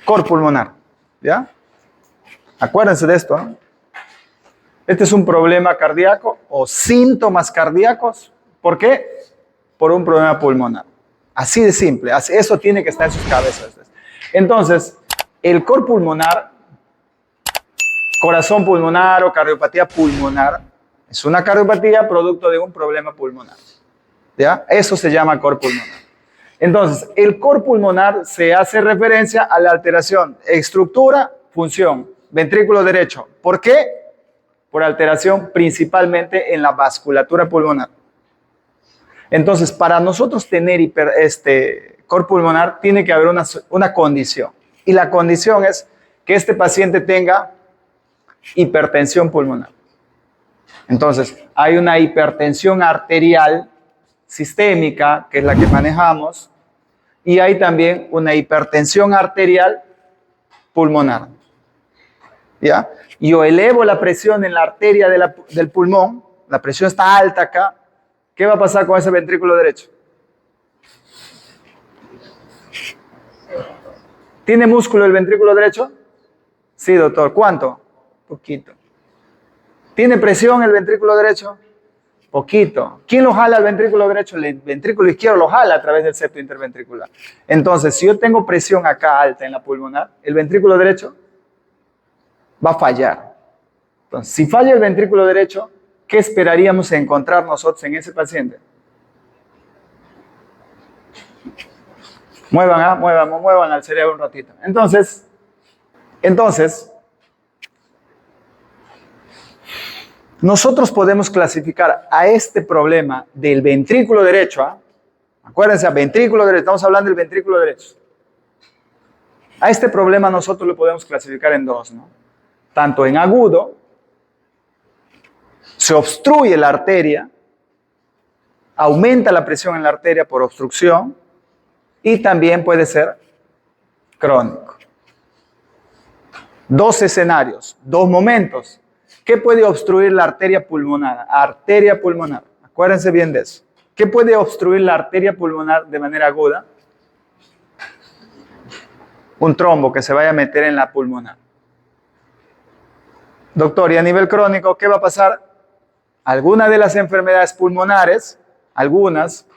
cor pulmonar, ¿ya? Acuérdense de esto, ¿no? Este es un problema cardíaco o síntomas cardíacos. ¿Por qué? Por un problema pulmonar. Así de simple. Eso tiene que estar en sus cabezas. Entonces, el cor pulmonar, corazón pulmonar o cardiopatía pulmonar, es una cardiopatía producto de un problema pulmonar. ¿Ya? Eso se llama cor pulmonar. Entonces, el cor pulmonar se hace referencia a la alteración, estructura, función, ventrículo derecho. ¿Por qué? Por alteración principalmente en la vasculatura pulmonar. Entonces, para nosotros tener cor pulmonar, tiene que haber una condición. Y la condición es que este paciente tenga hipertensión pulmonar. Entonces, hay una hipertensión arterial sistémica, que es la que manejamos, y hay también una hipertensión arterial pulmonar. ¿Ya? Yo elevo la presión en la arteria del pulmón, la presión está alta acá. ¿Qué va a pasar con ese ventrículo derecho? ¿Tiene músculo el ventrículo derecho? Sí, doctor. ¿Cuánto? Poquito. ¿Tiene presión el ventrículo derecho? Poquito. ¿Quién lo jala al ventrículo derecho? El ventrículo izquierdo lo jala a través del septo interventricular. Entonces, si yo tengo presión acá alta en la pulmonar, el ventrículo derecho va a fallar. Entonces, si falla el ventrículo derecho, ¿qué esperaríamos encontrar nosotros en ese paciente? Muevan al cerebro un ratito. Entonces, nosotros podemos clasificar a este problema del ventrículo derecho, acuérdense, ventrículo derecho, estamos hablando del ventrículo derecho. A este problema nosotros lo podemos clasificar en dos, ¿no? Tanto en agudo, se obstruye la arteria, aumenta la presión en la arteria por obstrucción, y también puede ser crónico. Dos escenarios, dos momentos. ¿Qué puede obstruir la arteria pulmonar? Arteria pulmonar. Acuérdense bien de eso. ¿Qué puede obstruir la arteria pulmonar de manera aguda? Un trombo que se vaya a meter en la pulmonar. Doctor, y a nivel crónico, ¿qué va a pasar? Alguna de las enfermedades pulmonares, algunas,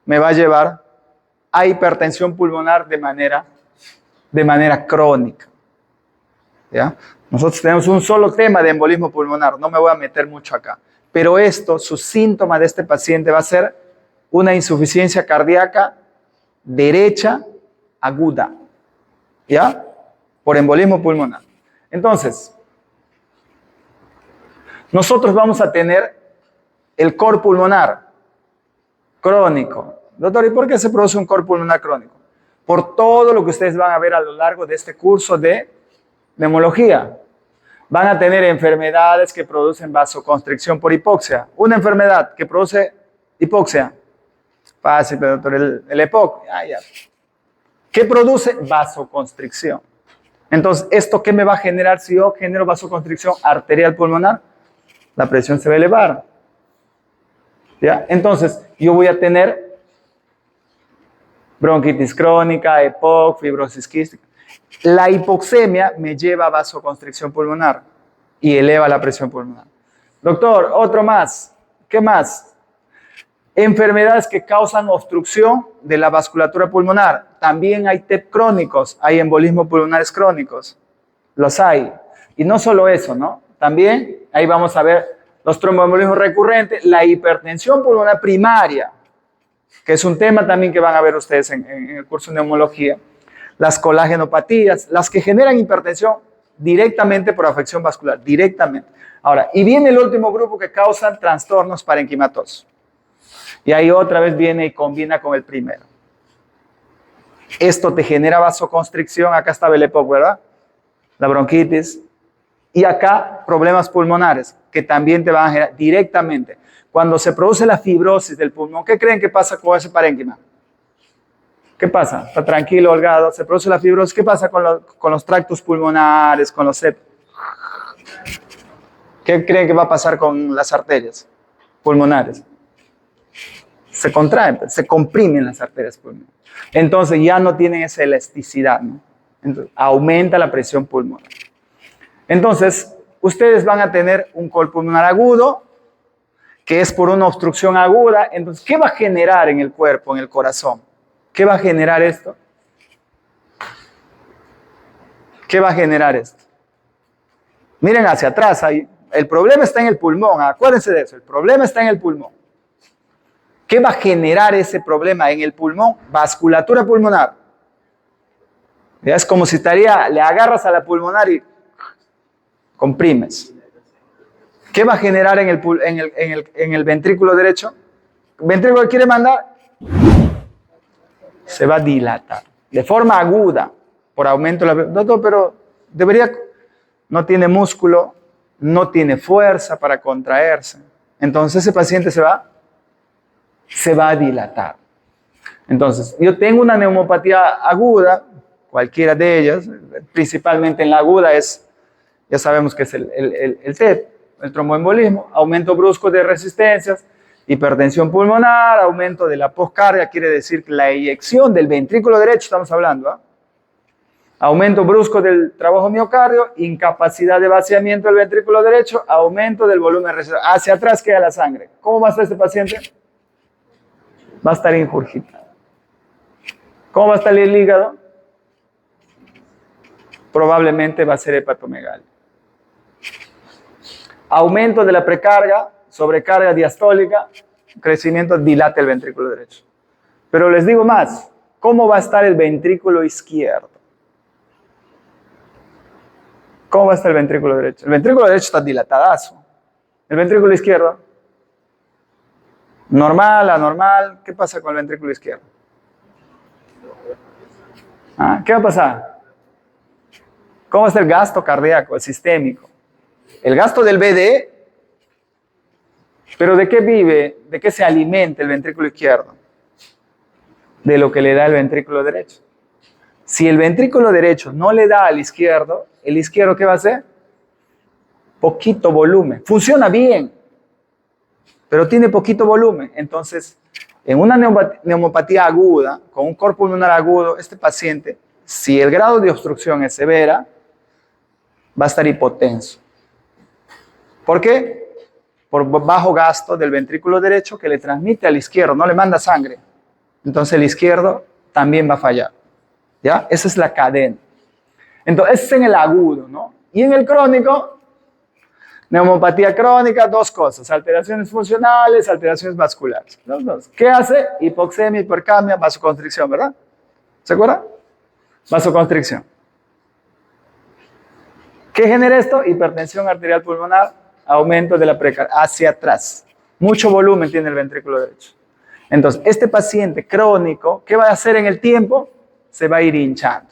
me va a llevar a hipertensión pulmonar de manera crónica. ¿Ya? Nosotros tenemos un solo tema de embolismo pulmonar, no me voy a meter mucho acá. Pero su síntoma de este paciente va a ser una insuficiencia cardíaca derecha aguda, ¿ya? Por embolismo pulmonar. Entonces, nosotros vamos a tener el cor pulmonar crónico. Doctor, ¿y por qué se produce un cor pulmonar crónico? Por todo lo que ustedes van a ver a lo largo de este curso de neumología. Van a tener enfermedades que producen vasoconstricción por hipoxia. Una enfermedad que produce hipoxia. Fácil, doctor, el EPOC. Ya. ¿Qué produce? Vasoconstricción. Entonces, ¿esto qué me va a generar si yo genero vasoconstricción arterial pulmonar? La presión se va a elevar. ¿Ya? Entonces, yo voy a tener bronquitis crónica, EPOC, fibrosis quística. La hipoxemia me lleva a vasoconstricción pulmonar y eleva la presión pulmonar. Doctor, otro más. ¿Qué más? Enfermedades que causan obstrucción de la vasculatura pulmonar. También hay TEP crónicos, hay embolismos pulmonares crónicos. Los hay. Y no solo eso, ¿no? También ahí vamos a ver los tromboembolismos recurrentes, la hipertensión pulmonar primaria, que es un tema también que van a ver ustedes en el curso de neumología. Las colagenopatías, las que generan hipertensión directamente por afección vascular, directamente. Ahora, y viene el último grupo que causan trastornos parenquimatosos. Y ahí otra vez viene y combina con el primero. Esto te genera vasoconstricción, acá está el EPOC, ¿verdad? La bronquitis. Y acá problemas pulmonares, que también te van a generar directamente. Cuando se produce la fibrosis del pulmón, ¿qué creen que pasa con ese parénquima? ¿Qué pasa? Está tranquilo, holgado, se produce la fibrosis. ¿Qué pasa con los tractos pulmonares, con los septos? ¿Qué creen que va a pasar con las arterias pulmonares? Se contraen, se comprimen las arterias pulmonares. Entonces ya no tienen esa elasticidad, ¿no? Entonces, aumenta la presión pulmonar. Entonces, ustedes van a tener un cor pulmonar agudo, que es por una obstrucción aguda. Entonces, ¿qué va a generar en el cuerpo, en el corazón? ¿Qué va a generar esto? ¿Qué va a generar esto? Miren hacia atrás ahí. El problema está en el pulmón, acuérdense de eso. El problema está en el pulmón. ¿Qué va a generar ese problema en el pulmón? Vasculatura pulmonar. ¿Ya? Es como si le agarras a la pulmonar y comprimes. ¿Qué va a generar en el ventrículo derecho? ¿El ventrículo quiere mandar? Se va a dilatar de forma aguda por aumento de la... Doctor, pero no tiene músculo, no tiene fuerza para contraerse. Entonces ese paciente se va a dilatar. Entonces, yo tengo una neumopatía aguda, cualquiera de ellas, principalmente en la aguda ya sabemos que es el TEP, el tromboembolismo, aumento brusco de resistencias, hipertensión pulmonar, aumento de la poscardia, quiere decir que la eyección del ventrículo derecho, estamos hablando, aumento brusco del trabajo miocardio, incapacidad de vaciamiento del ventrículo derecho, aumento del volumen reservado. Hacia atrás queda la sangre. ¿Cómo va a estar este paciente? Va a estar ingurgitado. ¿Cómo va a estar el hígado? Probablemente va a ser hepatomegalia. Aumento de la precarga, sobrecarga diastólica, crecimiento, dilata el ventrículo derecho. Pero les digo más, ¿cómo va a estar el ventrículo izquierdo? ¿Cómo va a estar el ventrículo derecho? El ventrículo derecho está dilatadazo. El ventrículo izquierdo, normal, anormal. ¿Qué pasa con el ventrículo izquierdo? ¿Qué va a pasar? ¿Cómo está el gasto cardíaco, el sistémico? El gasto del BD, pero ¿de qué vive? ¿De qué se alimenta el ventrículo izquierdo? De lo que le da el ventrículo derecho. Si el ventrículo derecho no le da al izquierdo, ¿el izquierdo qué va a hacer? Poquito volumen. Funciona bien, pero tiene poquito volumen. Entonces, en una neumopatía aguda, con un cor pulmonar agudo, este paciente, si el grado de obstrucción es severa, va a estar hipotenso. ¿Por qué? Por bajo gasto del ventrículo derecho que le transmite al izquierdo, no le manda sangre. Entonces el izquierdo también va a fallar. ¿Ya? Esa es la cadena. Entonces, ese es en el agudo, ¿no? Y en el crónico, neumopatía crónica, dos cosas, alteraciones funcionales, alteraciones vasculares. Los dos. ¿Qué hace? Hipoxemia, hipercamia, vasoconstricción, ¿verdad? ¿Se acuerdan? Vasoconstricción. ¿Qué genera esto? Hipertensión arterial pulmonar, aumento de la precardia, hacia atrás. Mucho volumen tiene el ventrículo derecho. Entonces, este paciente crónico, ¿qué va a hacer en el tiempo? Se va a ir hinchando.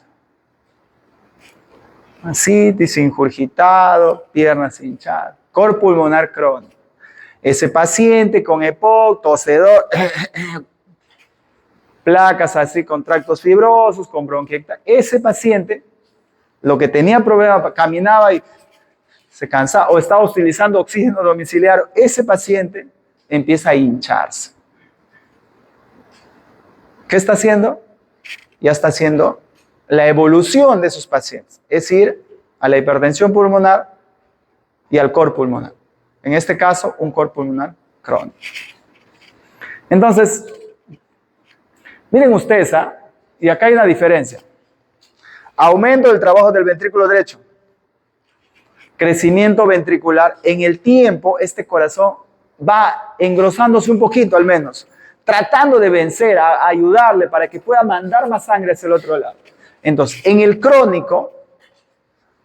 Ascitis, ingurgitado, piernas hinchadas. Cor pulmonar crónico. Ese paciente con EPOC, tosedor, placas así con tractos fibrosos, con bronquiectasia. Ese paciente, lo que tenía problema, caminaba y se cansaba o estaba utilizando oxígeno domiciliario, ese paciente empieza a hincharse. ¿Qué está haciendo? Ya está haciendo la evolución de esos pacientes, es ir a la hipertensión pulmonar y al cor pulmonar. En este caso, un cor pulmonar crónico. Entonces, miren ustedes, y acá hay una diferencia. Aumento del trabajo del ventrículo derecho. Crecimiento ventricular. En el tiempo, este corazón va engrosándose un poquito al menos, tratando de vencer, a ayudarle para que pueda mandar más sangre hacia el otro lado. Entonces, en el crónico,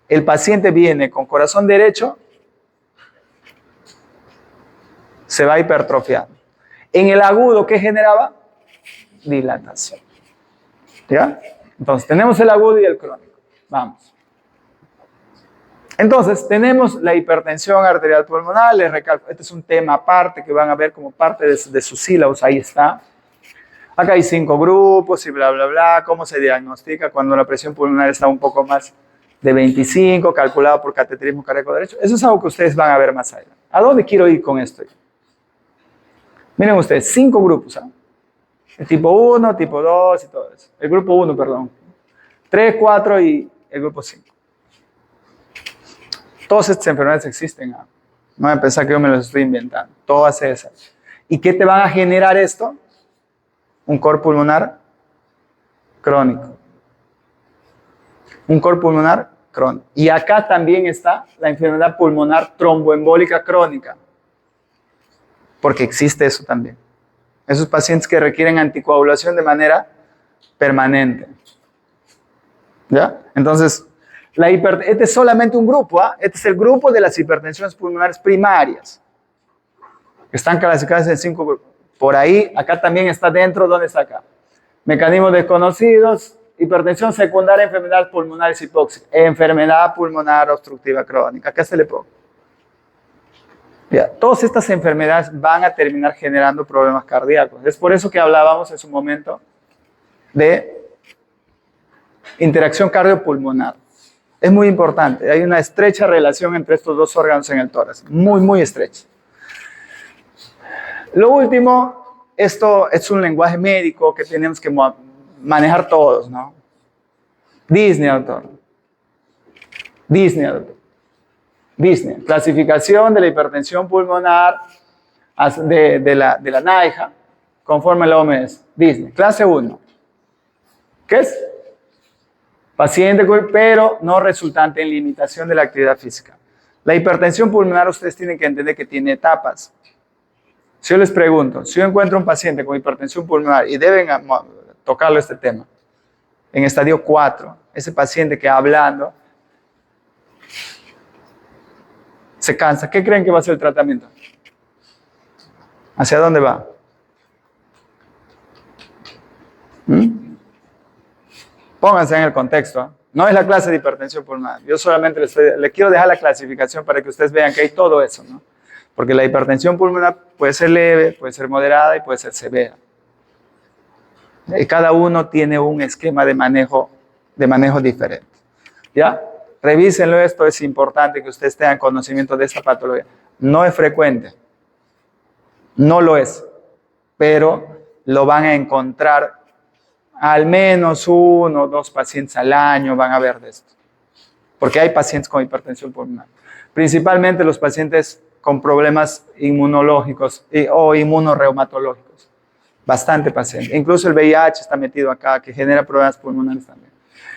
el paciente viene con corazón derecho, se va hipertrofiando. En el agudo, ¿qué generaba? Dilatación. ¿Ya? Entonces, tenemos el agudo y el crónico. Vamos. Entonces, tenemos la hipertensión arterial pulmonar. Les recalco, este es un tema aparte que van a ver como parte de sus sílabos. Ahí está. Acá hay 5 grupos y bla, bla, bla. ¿Cómo se diagnostica cuando la presión pulmonar está un poco más de 25, calculado por cateterismo cardíaco derecho? Eso es algo que ustedes van a ver más adelante. ¿A dónde quiero ir con esto? Miren ustedes, 5 grupos. El tipo 1, tipo 2 y todo eso. El grupo 1, perdón. 3, 4 y el grupo 5. Todas estas enfermedades existen. No voy a pensar que yo me las estoy inventando. Todas esas. ¿Y qué te van a generar esto? Un cor pulmonar crónico. Un cor pulmonar crónico. Y acá también está la enfermedad pulmonar tromboembólica crónica. Porque existe eso también. Esos pacientes que requieren anticoagulación de manera permanente. ¿Ya? Entonces, este es solamente un grupo. Este es el grupo de las hipertensiones pulmonares primarias. Están clasificadas en 5 grupos. Por ahí, acá también está dentro. ¿Dónde está acá? Mecanismos desconocidos, hipertensión secundaria, enfermedades pulmonares hipóxicas, enfermedad pulmonar obstructiva crónica. Acá se le pone. Ya, todas estas enfermedades van a terminar generando problemas cardíacos. Es por eso que hablábamos en su momento de interacción cardiopulmonar. Es muy importante. Hay una estrecha relación entre estos dos órganos en el tórax. Muy, muy estrecha. Lo último, esto es un lenguaje médico que tenemos que manejar todos, ¿no? Disney, doctor. Disney, doctor. Disney. Clasificación de la hipertensión pulmonar de la NAIJA conforme a la OMS. Disney. Clase 1. ¿Qué es? Paciente, pero no resultante en limitación de la actividad física. La hipertensión pulmonar, ustedes tienen que entender que tiene etapas. Si yo les pregunto, si yo encuentro un paciente con hipertensión pulmonar y deben tocarlo este tema, en estadio 4, ese paciente que hablando se cansa, ¿qué creen que va a ser el tratamiento? ¿Hacia dónde va? Pónganse en el contexto. No es la clase de hipertensión pulmonar. Yo solamente les quiero dejar la clasificación para que ustedes vean que hay todo eso, ¿no? Porque la hipertensión pulmonar puede ser leve, puede ser moderada y puede ser severa. Y cada uno tiene un esquema de manejo diferente. ¿Ya? Revísenlo, esto es importante que ustedes tengan conocimiento de esta patología. No es frecuente. No lo es. Pero lo van a encontrar al menos 1 o 2 pacientes al año van a ver de esto. Porque hay pacientes con hipertensión pulmonar. Principalmente los pacientes con problemas inmunológicos o inmunorreumatológicos. Bastante paciente. Incluso el VIH está metido acá, que genera problemas pulmonares también.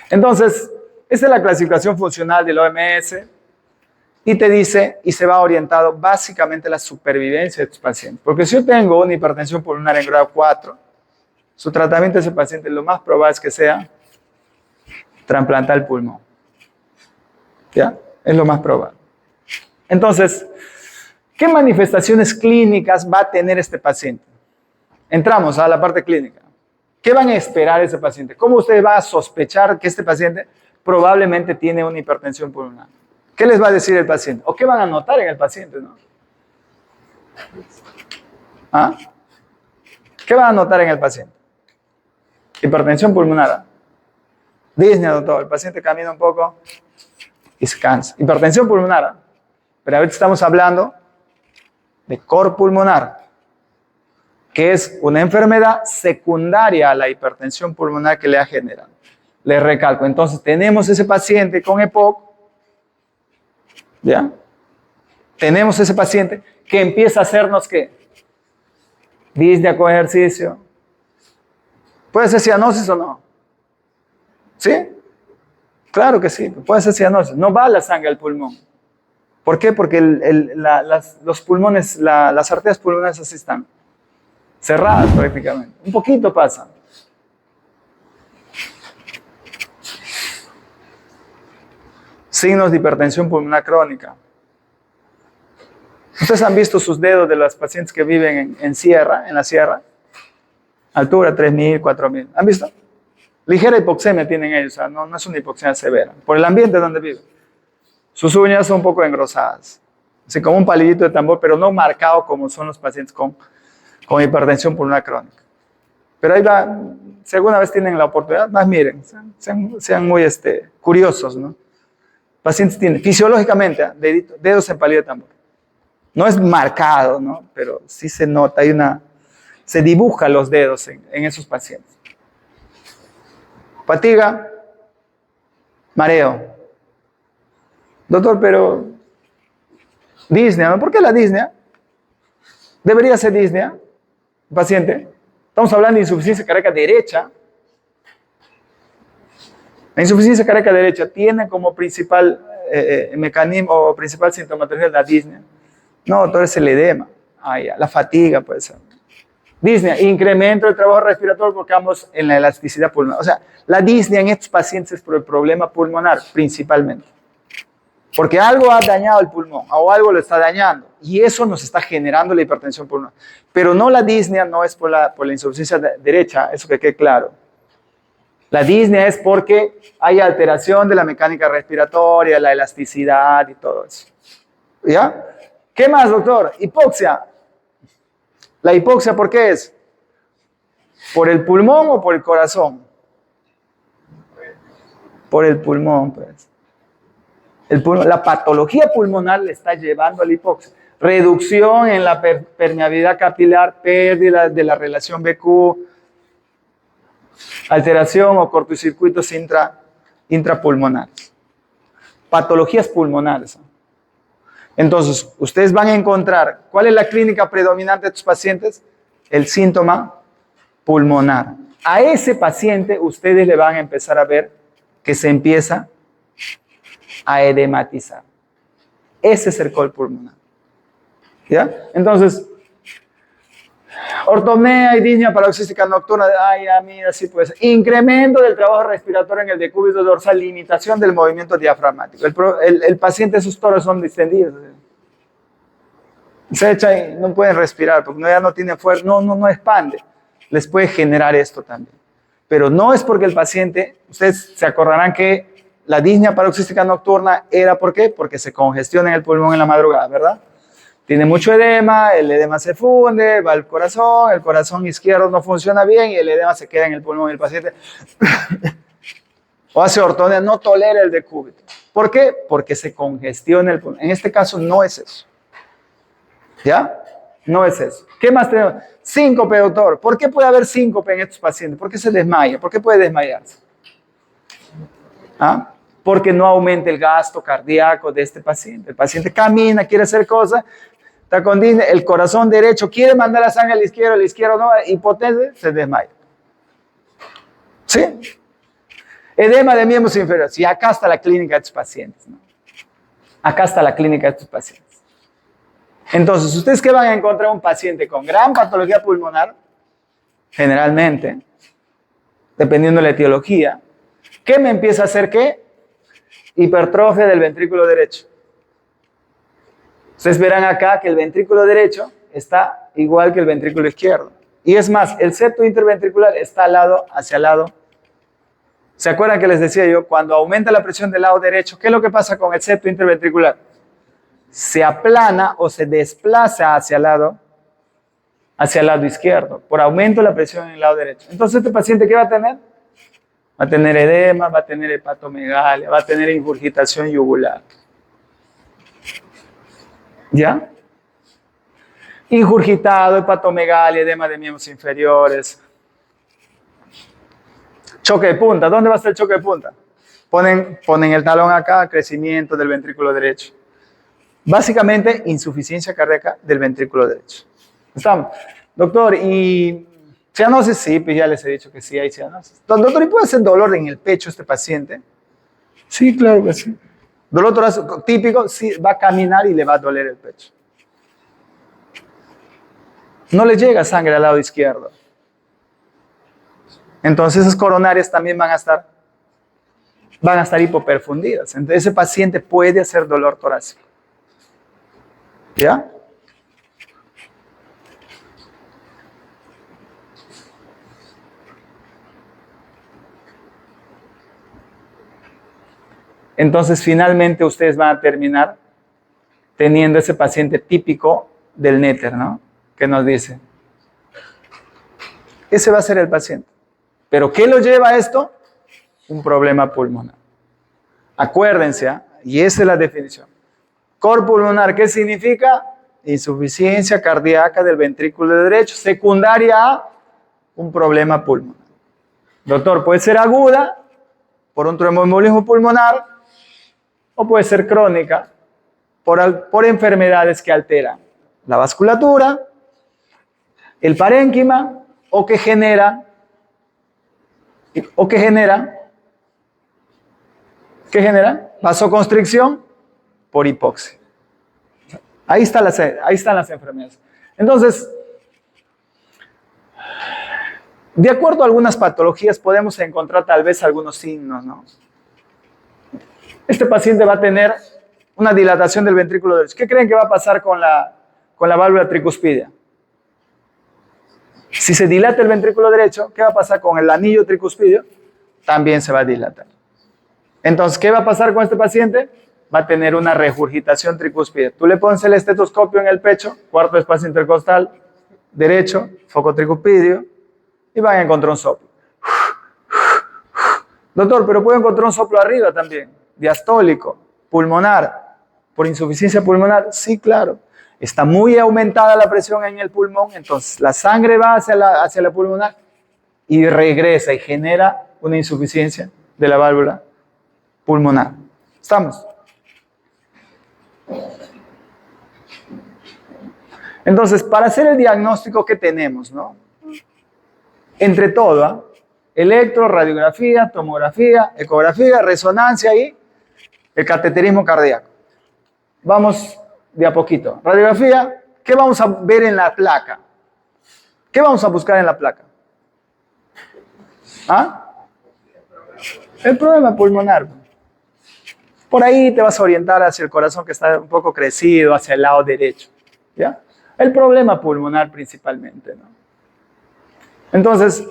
Entonces, esta es la clasificación funcional del OMS y te dice, y se va orientado básicamente a la supervivencia de estos pacientes. Porque si yo tengo una hipertensión pulmonar en grado 4, su tratamiento de ese paciente lo más probable es que sea trasplantar el pulmón. ¿Ya? Es lo más probable. Entonces, ¿qué manifestaciones clínicas va a tener este paciente? Entramos a la parte clínica. ¿Qué van a esperar ese paciente? ¿Cómo usted va a sospechar que este paciente probablemente tiene una hipertensión pulmonar? ¿Qué les va a decir el paciente? ¿O qué van a notar en el paciente, no? ¿Ah? ¿Qué van a notar en el paciente? Hipertensión pulmonar. Disney, doctor, el paciente camina un poco y se cansa. Hipertensión pulmonar. Pero ahorita estamos hablando de cor pulmonar, que es una enfermedad secundaria a la hipertensión pulmonar que le ha generado. Les recalco, entonces tenemos ese paciente con EPOC, ¿ya? Tenemos ese paciente que empieza a hacernos ¿qué? Disney con ejercicio. ¿Puede ser cianosis o no? ¿Sí? Claro que sí, puede ser cianosis. No va la sangre al pulmón. ¿Por qué? Porque los pulmones, las arterias pulmonares así están cerradas prácticamente. Un poquito pasa. Signos de hipertensión pulmonar crónica. Ustedes han visto sus dedos de los pacientes que viven en la sierra. Altura 3.000, 4.000. ¿Han visto? Ligera hipoxemia tienen ellos, o sea, no es una hipoxemia severa. Por el ambiente donde viven. Sus uñas son un poco engrosadas. Así como un palillito de tambor, pero no marcado como son los pacientes con hipertensión pulmonar crónica. Pero ahí va, si alguna vez tienen la oportunidad, más miren, sean muy curiosos, ¿no? Pacientes tienen, fisiológicamente, dedos en palillo de tambor. No es marcado, ¿no? Pero sí se nota, se dibujan los dedos en esos pacientes. Fatiga, Mareo. Doctor, pero disnea, ¿no? ¿Por qué la disnea? Debería ser disnea, paciente. Estamos hablando de insuficiencia cardíaca derecha. La insuficiencia cardíaca derecha tiene como principal mecanismo o principal sintomatología la disnea. No, doctor, es el edema. La fatiga puede ser. Disnea, incremento del trabajo respiratorio porque vamos en la elasticidad pulmonar. O sea, la disnea en estos pacientes es por el problema pulmonar principalmente. Porque algo ha dañado el pulmón o algo lo está dañando y eso nos está generando la hipertensión pulmonar. Pero no la disnea, no es por la insuficiencia derecha, eso que quede claro. La disnea es porque hay alteración de la mecánica respiratoria, la elasticidad y todo eso. ¿Ya? ¿Qué más, doctor? Hipoxia. ¿La hipoxia por qué es? ¿Por el pulmón o por el corazón? Por el pulmón, pues. La patología pulmonar le está llevando a la hipoxia. Reducción en la permeabilidad capilar, pérdida de la relación BQ, alteración o cortocircuitos intrapulmonares. Patologías pulmonares. Entonces, ustedes van a encontrar, ¿cuál es la clínica predominante de estos pacientes? El síntoma pulmonar. A ese paciente ustedes le van a empezar a ver que se empieza a edematizar. Ese es el col pulmonar. ¿Ya? Entonces, ortopnea y disnea paroxística nocturna, mira, sí puede ser. Incremento del trabajo respiratorio en el decúbito dorsal, limitación del movimiento diafragmático. El paciente, sus toros son distendidos. Se echa y no pueden respirar porque ya no tiene fuerza, no expande. Les puede generar esto también. Pero no es porque el paciente, ustedes se acordarán que la disnea paroxística nocturna era ¿por qué? Porque se congestiona en el pulmón en la madrugada, ¿verdad? Tiene mucho edema, el edema se funde, va al corazón, el corazón izquierdo no funciona bien y el edema se queda en el pulmón y el paciente o hace ortopnea, no tolera el decúbito. ¿Por qué? Porque se congestiona el pulmón. En este caso no es eso. ¿Ya? No es eso. ¿Qué más tenemos? Síncope, doctor. ¿Por qué puede haber síncope en estos pacientes? ¿Por qué se desmaya? ¿Por qué puede desmayarse? ¿Ah? Porque no aumenta el gasto cardíaco de este paciente. El paciente camina, quiere hacer cosas, está con disnea, el corazón derecho quiere mandar la sangre al izquierdo no, hipotensión, se desmaya. ¿Sí? Edema de miembros inferiores. Y acá está la clínica de estos pacientes, ¿no? Acá está la clínica de estos pacientes. Entonces, ¿ustedes qué van a encontrar? Un paciente con gran patología pulmonar, generalmente, dependiendo de la etiología, que me empieza a hacer ¿qué? Hipertrofia del ventrículo derecho. Ustedes verán acá que el ventrículo derecho está igual que el ventrículo izquierdo. Y es más, el septo interventricular está hacia el lado. ¿Se acuerdan que les decía yo? Cuando aumenta la presión del lado derecho, ¿qué es lo que pasa con el septo interventricular? Se aplana o se desplaza hacia el lado izquierdo, por aumento de la presión en el lado derecho. Entonces, ¿este paciente qué va a tener? Va a tener edema, va a tener hepatomegalia, va a tener ingurgitación yugular. ¿Ya? Ingurgitado, hepatomegalia, edema de miembros inferiores. Choque de punta. ¿Dónde va a ser el choque de punta? Ponen el talón acá, crecimiento del ventrículo derecho. Básicamente, insuficiencia cardíaca del ventrículo derecho. ¿Estamos? Doctor, ¿y cianosis? Sí, pues ya les he dicho que sí hay cianosis. Doctor, ¿y puede ser dolor en el pecho este paciente? Sí, claro que sí. Dolor torácico típico, sí, va a caminar y le va a doler el pecho. No le llega sangre al lado izquierdo. Entonces esas coronarias también van a estar hipoperfundidas. Entonces ese paciente puede hacer dolor torácico. ¿Ya? Entonces, finalmente, ustedes van a terminar teniendo ese paciente típico del néter, ¿no? Que nos dice. Ese va a ser el paciente. ¿Pero qué lo lleva a esto? Un problema pulmonar. Acuérdense, ¿eh? Y esa es la definición. Cor pulmonar, ¿qué significa? Insuficiencia cardíaca del ventrículo derecho, secundaria a un problema pulmonar. Doctor, puede ser aguda, por un tromboembolismo pulmonar o puede ser crónica por enfermedades que alteran la vasculatura, el parénquima o que genera vasoconstricción por hipoxia. Ahí están las enfermedades. Entonces, de acuerdo a algunas patologías podemos encontrar tal vez algunos signos, ¿no? Este paciente va a tener una dilatación del ventrículo derecho. ¿Qué creen que va a pasar con la válvula tricuspidia? Si se dilata el ventrículo derecho, ¿qué va a pasar con el anillo tricuspidio? También se va a dilatar. Entonces, ¿qué va a pasar con este paciente? Va a tener una regurgitación tricuspidea. Tú le pones el estetoscopio en el pecho, cuarto espacio intercostal derecho, foco tricuspidio, y van a encontrar un soplo. Doctor, pero puedo encontrar un soplo arriba también, diastólico, pulmonar, por insuficiencia pulmonar. Sí, claro. Está muy aumentada la presión en el pulmón, entonces la sangre va hacia la pulmonar y regresa y genera una insuficiencia de la válvula pulmonar. ¿Estamos? Entonces, para hacer el diagnóstico que tenemos, ¿no? Entre todo, electro, radiografía, tomografía, ecografía, resonancia y el cateterismo cardíaco. Vamos de a poquito. Radiografía, ¿qué vamos a ver en la placa? ¿Qué vamos a buscar en la placa? ¿Ah? El problema pulmonar. Por ahí te vas a orientar hacia el corazón que está un poco crecido, hacia el lado derecho. ¿Ya? El problema pulmonar principalmente, ¿no? Entonces,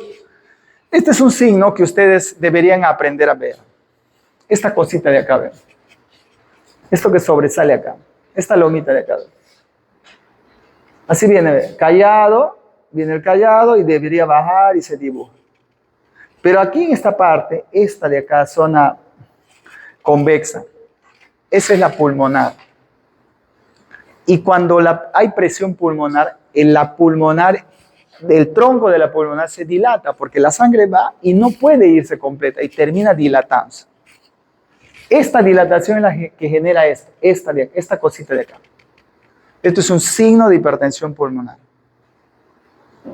este es un signo que ustedes deberían aprender a ver. Esta cosita de acá, ¿ven? Esto que sobresale acá. Esta lomita de acá. Así viene, callado, viene el callado y debería bajar y se dibuja. Pero aquí en esta parte, esta de acá, zona convexa, esa es la pulmonar. Y cuando hay presión pulmonar, el tronco de la pulmonar se dilata porque la sangre va y no puede irse completa y termina dilatándose. Esta dilatación es la que genera esta cosita de acá. Esto es un signo de hipertensión pulmonar.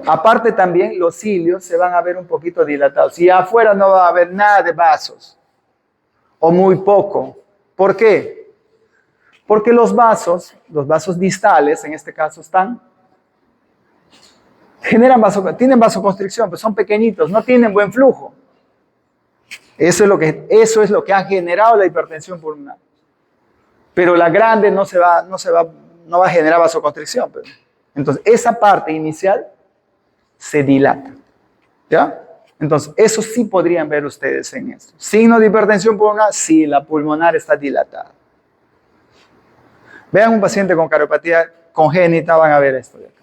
Aparte también los cilios se van a ver un poquito dilatados y afuera no va a haber nada de vasos o muy poco. ¿Por qué? Porque los vasos distales en este caso tienen vasoconstricción, pero son pequeñitos, no tienen buen flujo. Eso es lo que ha generado la hipertensión pulmonar. Pero la grande no va a generar vasoconstricción. Entonces, esa parte inicial se dilata. ¿Ya? Entonces, eso sí podrían ver ustedes en esto. Signo de hipertensión pulmonar, sí, la pulmonar está dilatada. Vean un paciente con cariopatía congénita, van a ver esto de acá.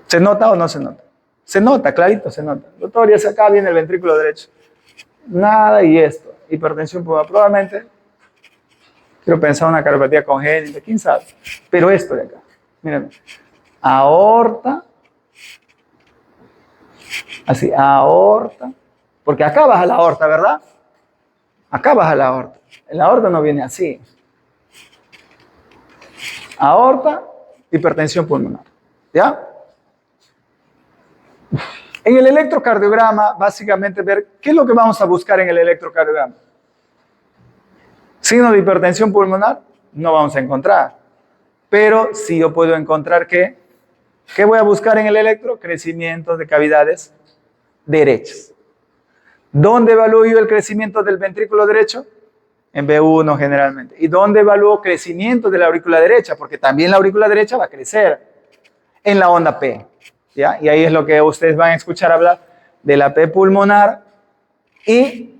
¿Se nota o no se nota? Se nota, clarito se nota. Doctor, y acá viene el ventrículo derecho. Nada y esto. Hipertensión pulmonar, probablemente. Quiero pensar una cariopatía congénita, quién sabe. Pero esto de acá, miren. Aorta. Así, aorta. Porque acá baja la aorta, ¿verdad? Acá baja la aorta. La aorta no viene así. Aorta, hipertensión pulmonar. ¿Ya? En el electrocardiograma, básicamente ver qué es lo que vamos a buscar en el electrocardiograma. Signo de hipertensión pulmonar, no vamos a encontrar. Pero sí yo puedo encontrar ¿qué voy a buscar en el electro? Crecimiento de cavidades derechas. ¿Dónde evalúo yo el crecimiento del ventrículo derecho? En B1 generalmente. ¿Y dónde evalúo crecimiento de la aurícula derecha? Porque también la aurícula derecha va a crecer en la onda P. ¿Ya? Y ahí es lo que ustedes van a escuchar hablar de la P pulmonar y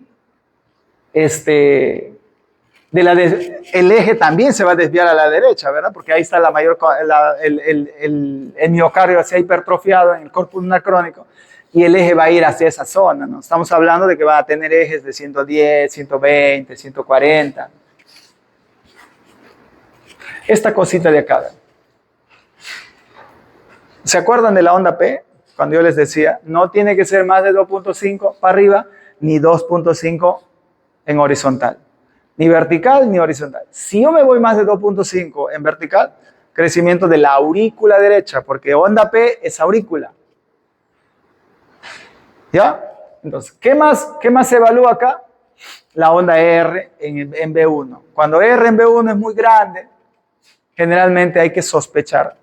el eje también se va a desviar a la derecha, ¿verdad? Porque ahí está el miocardio se ha hipertrofiado en el corpus pulmonar crónico y el eje va a ir hacia esa zona, ¿no? Estamos hablando de que van a tener ejes de 110, 120, 140. Esta cosita de acá, ¿verdad? ¿Se acuerdan de la onda P? Cuando yo les decía, no tiene que ser más de 2.5 para arriba, ni 2.5 en horizontal. Ni vertical ni horizontal. Si yo me voy más de 2.5 en vertical, crecimiento de la aurícula derecha, porque onda P es aurícula. ¿Ya? Entonces, ¿qué más se evalúa acá? La onda R en B1. Cuando R en B1 es muy grande, generalmente hay que sospechar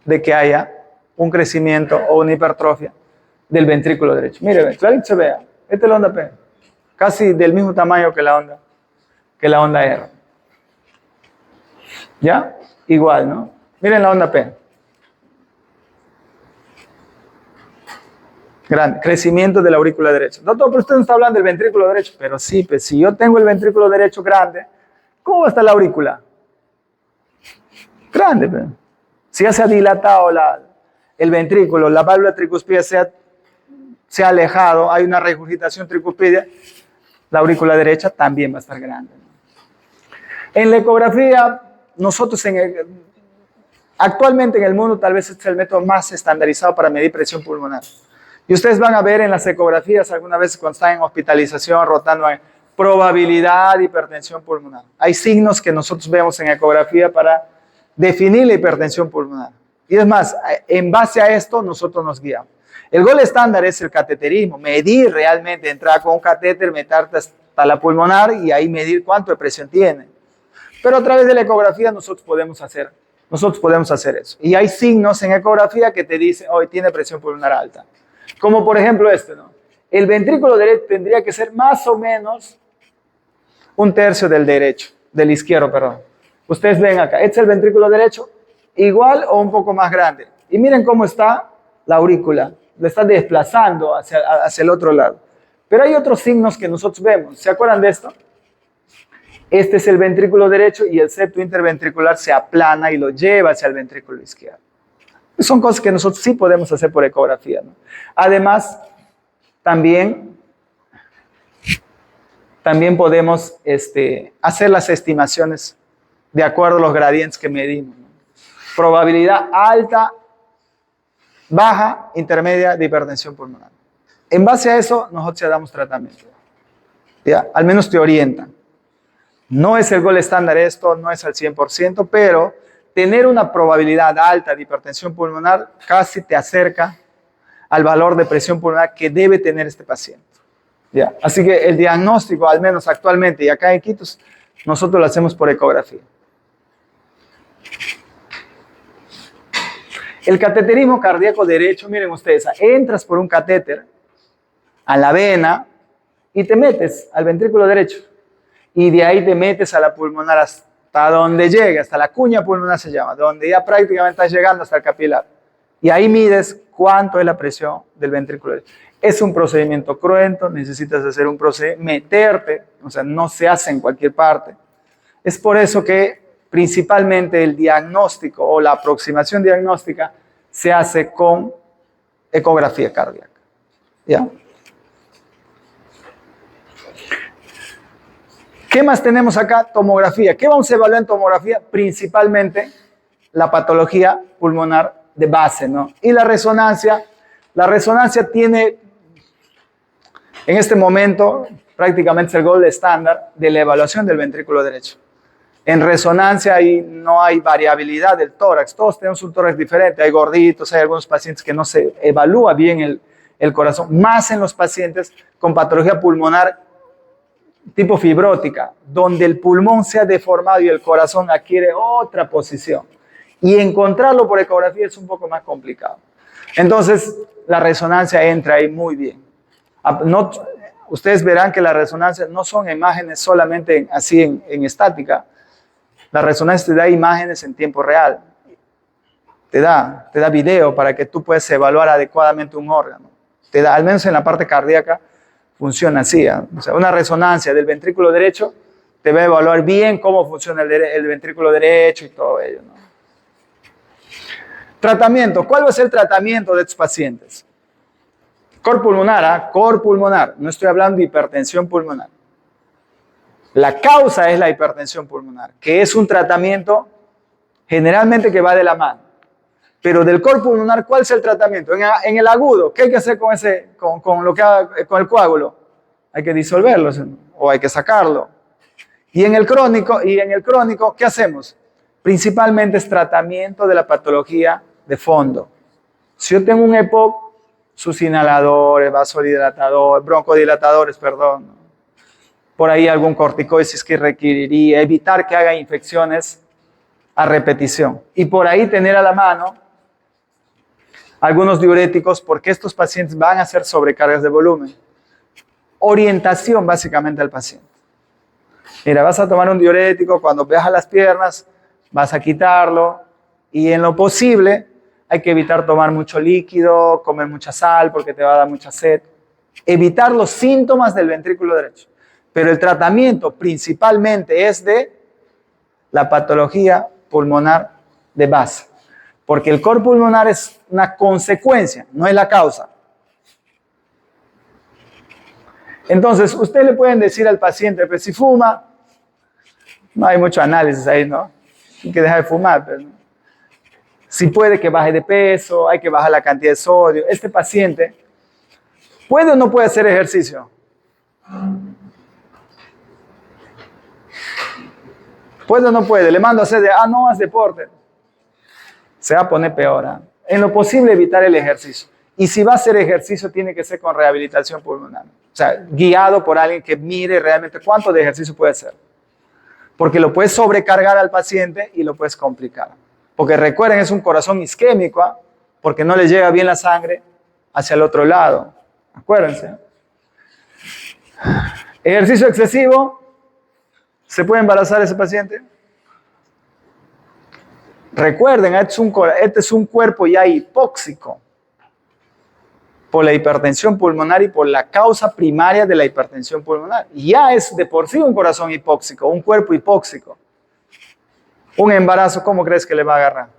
de que haya un crecimiento o una hipertrofia del ventrículo derecho. Mire, clarito se vea. Esta es la onda P. Casi del mismo tamaño que la onda R. ¿Ya? Igual, ¿no? Miren la onda P. Grande. Crecimiento de la aurícula derecha. Doctor, pero usted no está hablando del ventrículo derecho. Pero sí, pues si yo tengo el ventrículo derecho grande, ¿cómo va a estar la aurícula? Grande, pues. Si ya se ha dilatado el ventrículo, la válvula tricuspidia se ha alejado, hay una regurgitación tricuspidia, la aurícula derecha también va a estar grande. En la ecografía, nosotros actualmente en el mundo tal vez este es el método más estandarizado para medir presión pulmonar. Y ustedes van a ver en las ecografías algunas veces cuando están en hospitalización, rotando en probabilidad de hipertensión pulmonar. Hay signos que nosotros vemos en ecografía para definir la hipertensión pulmonar. Y es más, en base a esto nosotros nos guiamos. El gol estándar es el cateterismo, medir realmente, entrar con un catéter, meterte hasta la pulmonar y ahí medir cuánto de presión tiene. Pero a través de la ecografía nosotros podemos hacer eso. Y hay signos en ecografía que te dicen, hoy tiene presión pulmonar alta. Como por ejemplo este, ¿no? El ventrículo derecho tendría que ser más o menos un tercio del izquierdo, perdón. Ustedes ven acá, este es el ventrículo derecho, igual o un poco más grande. Y miren cómo está la aurícula, le está desplazando hacia el otro lado. Pero hay otros signos que nosotros vemos, ¿se acuerdan de esto? Este es el ventrículo derecho y el septo interventricular se aplana y lo lleva hacia el ventrículo izquierdo. Son cosas que nosotros sí podemos hacer por ecografía, ¿no? Además, también podemos hacer las estimaciones de acuerdo a los gradientes que medimos, ¿no? Probabilidad alta, baja, intermedia de hipertensión pulmonar. En base a eso, nosotros ya damos tratamiento. ¿Ya? Al menos te orientan. No es el gol estándar esto, no es al 100%, pero tener una probabilidad alta de hipertensión pulmonar casi te acerca al valor de presión pulmonar que debe tener este paciente. ¿Ya? Así que el diagnóstico, al menos actualmente y acá en Iquitos, nosotros lo hacemos por ecografía. El cateterismo cardíaco derecho, miren ustedes, entras por un catéter a la vena y te metes al ventrículo derecho. Y de ahí te metes a la pulmonar hasta donde llegue, hasta la cuña pulmonar se llama, donde ya prácticamente estás llegando hasta el capilar. Y ahí mides cuánto es la presión del ventrículo derecho. Es un procedimiento cruento, necesitas hacer un procedimiento, meterte, o sea, no se hace en cualquier parte. Es por eso que principalmente el diagnóstico o la aproximación diagnóstica se hace con ecografía cardíaca. ¿Ya? ¿Qué más tenemos acá? Tomografía. ¿Qué vamos a evaluar en tomografía? Principalmente la patología pulmonar de base, ¿no? Y la resonancia tiene, en este momento, prácticamente el gold estándar de la evaluación del ventrículo derecho. En resonancia ahí no hay variabilidad del tórax. Todos tenemos un tórax diferente. Hay gorditos, hay algunos pacientes que no se evalúa bien el corazón. Más en los pacientes con patología pulmonar tipo fibrótica, donde el pulmón se ha deformado y el corazón adquiere otra posición. Y encontrarlo por ecografía es un poco más complicado. Entonces, la resonancia entra ahí muy bien. Ustedes verán que la resonancia no son imágenes solamente así en estática. La resonancia te da imágenes en tiempo real. Te da video para que tú puedas evaluar adecuadamente un órgano. Te da, al menos en la parte cardíaca, funciona así. O sea, una resonancia del ventrículo derecho te va a evaluar bien cómo funciona el ventrículo derecho y todo ello, ¿no? Tratamiento. ¿Cuál va a ser el tratamiento de estos pacientes? Cor pulmonar. No estoy hablando de hipertensión pulmonar. La causa es la hipertensión pulmonar, que es un tratamiento generalmente que va de la mano. Pero del cor pulmonar, ¿cuál es el tratamiento? En el agudo, ¿qué hay que hacer con el coágulo? hay que disolverlo o hay que sacarlo. Y en el crónico, ¿qué hacemos? Principalmente es tratamiento de la patología de fondo. Si yo tengo un EPOC, sus inhaladores, vasodilatadores, broncodilatadores, perdón, por ahí algún corticoides que requeriría, evitar que haga infecciones a repetición. Y por ahí tener a la mano algunos diuréticos, porque estos pacientes van a hacer sobrecargas de volumen. Orientación básicamente al paciente. Mira, vas a tomar un diurético, cuando veas las piernas, vas a quitarlo y en lo posible hay que evitar tomar mucho líquido, comer mucha sal porque te va a dar mucha sed. Evitar los síntomas del ventrículo derecho. Pero el tratamiento principalmente es de la patología pulmonar de base. Porque el cor pulmonar es una consecuencia, no es la causa. Entonces, ustedes le pueden decir al paciente, pues si fuma, no hay mucho análisis ahí, ¿no? Hay que dejar de fumar, pero no. Si puede que baje de peso, hay que bajar la cantidad de sodio. Este paciente, ¿puede o no puede hacer ejercicio? ¿Puede o no puede? Le mando a hacer no haz deporte. Se va a poner peor. ¿Eh? En lo posible evitar el ejercicio. Y si va a hacer ejercicio, tiene que ser con rehabilitación pulmonar. O sea, guiado por alguien que mire realmente cuánto de ejercicio puede hacer. Porque lo puedes sobrecargar al paciente y lo puedes complicar. Porque recuerden, es un corazón isquémico, ¿eh? Porque no le llega bien la sangre hacia el otro lado. Acuérdense. Ejercicio excesivo. ¿Se puede embarazar ese paciente? Recuerden, este es un cuerpo ya hipóxico por la hipertensión pulmonar y por la causa primaria de la hipertensión pulmonar. Ya es de por sí un corazón hipóxico, un cuerpo hipóxico. Un embarazo, ¿cómo crees que le va a agarrar?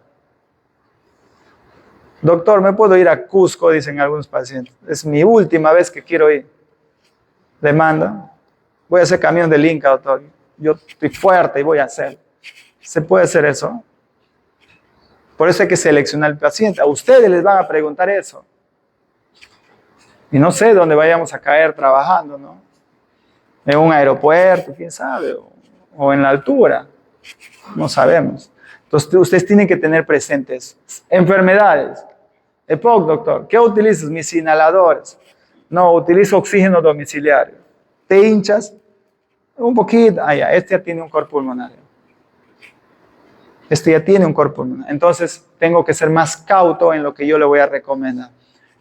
Doctor, ¿me puedo ir a Cusco? Dicen algunos pacientes. Es mi última vez que quiero ir. Le mando. Voy a hacer camión del Inca, doctor. Yo estoy fuerte y voy a hacer. ¿Se puede hacer eso? Por eso hay que seleccionar al paciente. A ustedes les van a preguntar eso. Y no sé dónde vayamos a caer trabajando, ¿no? En un aeropuerto, quién sabe, o en la altura. No sabemos. Entonces, ustedes tienen que tener presentes enfermedades. EPOC, doctor. ¿Qué utilizas? Mis inhaladores. No, utilizo oxígeno domiciliario. ¿Te hinchas? Un poquito. Ya, este ya tiene un cor pulmonar. Este ya tiene un cor pulmonar. Entonces, tengo que ser más cauto en lo que yo le voy a recomendar.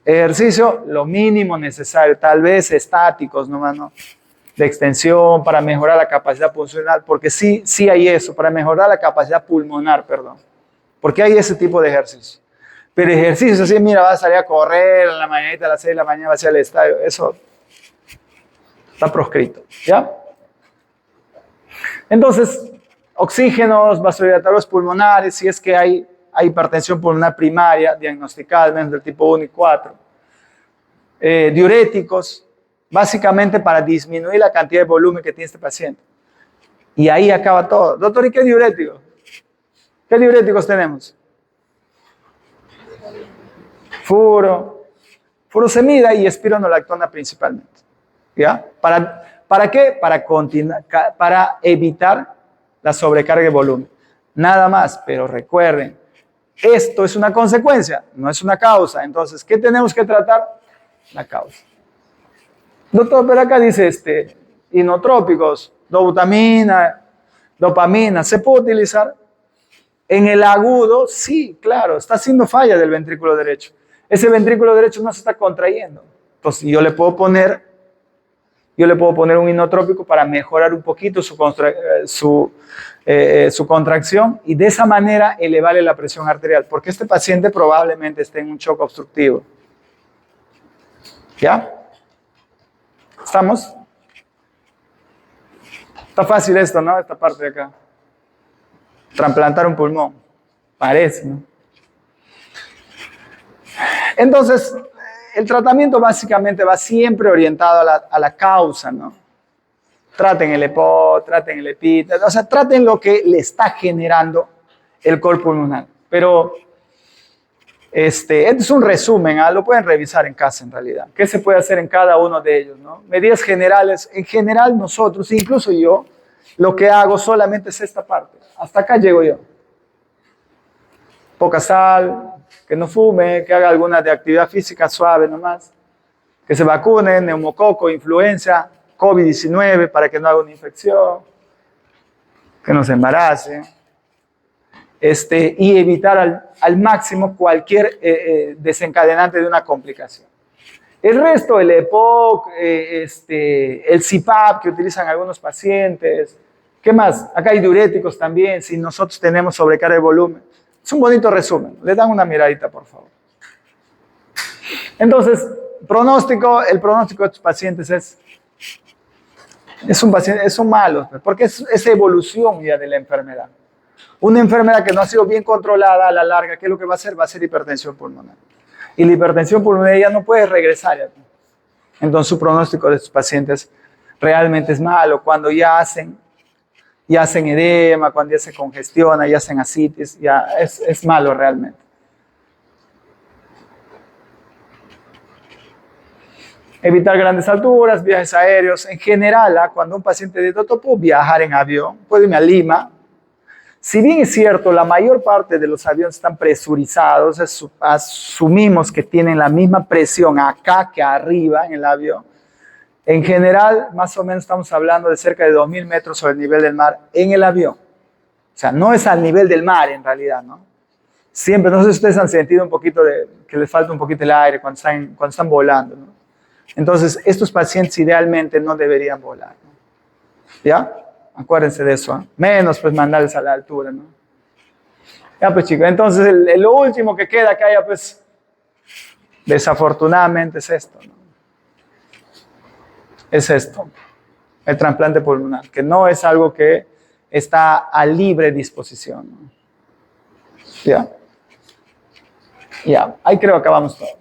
Ejercicio, lo mínimo necesario. Tal vez estáticos, nomás, ¿no? De extensión para mejorar la capacidad pulmonar, porque sí hay eso, para mejorar la capacidad pulmonar, perdón. Porque hay ese tipo de ejercicio. Pero ejercicios así, mira, vas a salir a correr en la mañanita a las 6 de la mañana, vas a ir al estadio, eso está proscrito, ¿ya? Entonces, oxígenos, vasodilatadores pulmonares, si es que hay hipertensión pulmonar primaria, diagnosticada, al menos del tipo 1 y 4. Diuréticos, básicamente para disminuir la cantidad de volumen que tiene este paciente. Y ahí acaba todo. Doctor, ¿y qué diuréticos? ¿Qué diuréticos tenemos? Furosemida y espironolactona principalmente. ¿Ya? ¿Para qué? Para evitar la sobrecarga de volumen. Nada más, pero recuerden, esto es una consecuencia, no es una causa. Entonces, ¿qué tenemos que tratar? La causa. Doctor, pero acá dice inotrópicos, dobutamina, dopamina, ¿se puede utilizar? En el agudo, sí, claro, está haciendo falla del ventrículo derecho. Ese ventrículo derecho no se está contrayendo. Entonces, yo le puedo poner un inotrópico para mejorar un poquito su contracción y de esa manera elevarle la presión arterial, porque este paciente probablemente esté en un shock obstructivo. ¿Ya? ¿Estamos? Está fácil esto, ¿no? Esta parte de acá. Trasplantar un pulmón. Parece, ¿no? Entonces, el tratamiento básicamente va siempre orientado a la causa, ¿no? Traten el EPO, traten el EPI, o sea, traten lo que le está generando el cor pulmonar. Pero Este es un resumen, lo pueden revisar en casa en realidad. ¿Qué se puede hacer en cada uno de ellos, ¿no? Medidas generales. En general nosotros, incluso yo, lo que hago solamente es esta parte. Hasta acá llego yo. Poca sal, que no fume, que haga alguna de actividad física suave nomás. Que se vacune, neumococo, influenza, COVID-19 para que no haga una infección. Que no se embarace. Y evitar al máximo cualquier desencadenante de una complicación. El resto, el EPOC, el CPAP que utilizan algunos pacientes. ¿Qué más? Acá hay diuréticos también, si nosotros tenemos sobrecarga de volumen. Es un bonito resumen. Le dan una miradita, por favor. Entonces, el pronóstico de estos pacientes son malos, porque es evolución ya de la enfermedad. Una enfermedad que no ha sido bien controlada a la larga, ¿qué es lo que va a hacer? Va a ser hipertensión pulmonar. Y la hipertensión pulmonar ya no puede regresar. Ya. Entonces su pronóstico de estos pacientes realmente es malo. Cuando ya hacen edema, cuando ya se congestiona, ya hacen ascitis, ya es malo realmente. Evitar grandes alturas, viajes aéreos. En general, cuando un paciente de esto puede viajar en avión, puede irme a Lima. Si bien es cierto, la mayor parte de los aviones están presurizados, asumimos que tienen la misma presión acá que arriba en el avión. En general, más o menos estamos hablando de cerca de 2.000 metros sobre el nivel del mar en el avión. O sea, no es al nivel del mar en realidad, ¿no? Siempre, no sé si ustedes han sentido un poquito que les falta un poquito el aire cuando están volando, ¿no? Entonces, estos pacientes idealmente no deberían volar, ¿no? ¿Ya? Acuérdense de eso, ¿eh? Menos pues mandarles a la altura, ¿no? Ya pues chicos, entonces lo último que queda acá ya pues desafortunadamente es esto, ¿no? Es esto, el trasplante pulmonar, que no es algo que está a libre disposición, ¿no? Ya, ahí creo que acabamos todo.